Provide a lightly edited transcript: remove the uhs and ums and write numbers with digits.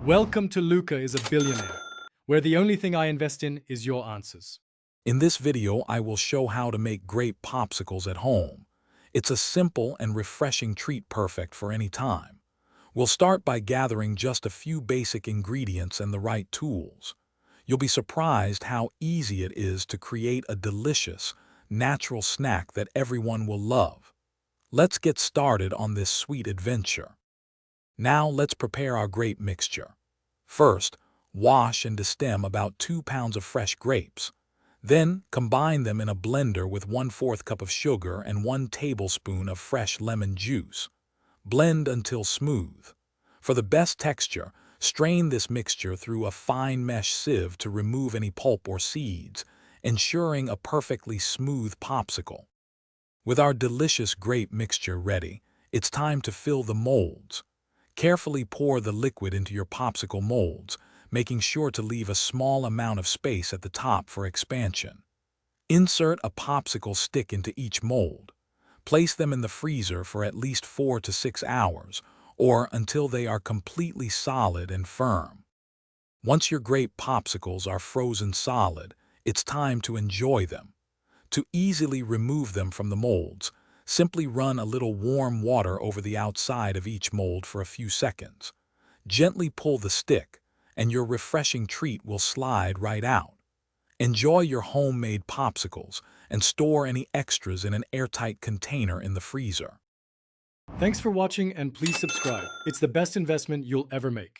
Welcome to Luca is a Billionaire, where the only thing I invest in is your answers. In this video, I will show how to make grape popsicles at home. It's a simple and refreshing treat perfect for any time. We'll start by gathering just a few basic ingredients and the right tools. You'll be surprised how easy it is to create a delicious, natural snack that everyone will love. Let's get started on this sweet adventure. Now let's prepare our grape mixture. First, wash and destem about 2 pounds of fresh grapes. Then, combine them in a blender with 1/4 cup of sugar and 1 tablespoon of fresh lemon juice. Blend until smooth. For the best texture, strain this mixture through a fine mesh sieve to remove any pulp or seeds, ensuring a perfectly smooth popsicle. With our delicious grape mixture ready, it's time to fill the molds. Carefully pour the liquid into your popsicle molds, making sure to leave a small amount of space at the top for expansion. Insert a popsicle stick into each mold. Place them in the freezer for at least 4 to 6 hours, or until they are completely solid and firm. Once your grape popsicles are frozen solid, it's time to enjoy them. To easily remove them from the molds, simply run a little warm water over the outside of each mold for a few seconds. Gently pull the stick, and your refreshing treat will slide right out. Enjoy your homemade popsicles and store any extras in an airtight container in the freezer. Thanks for watching and please subscribe. It's the best investment you'll ever make.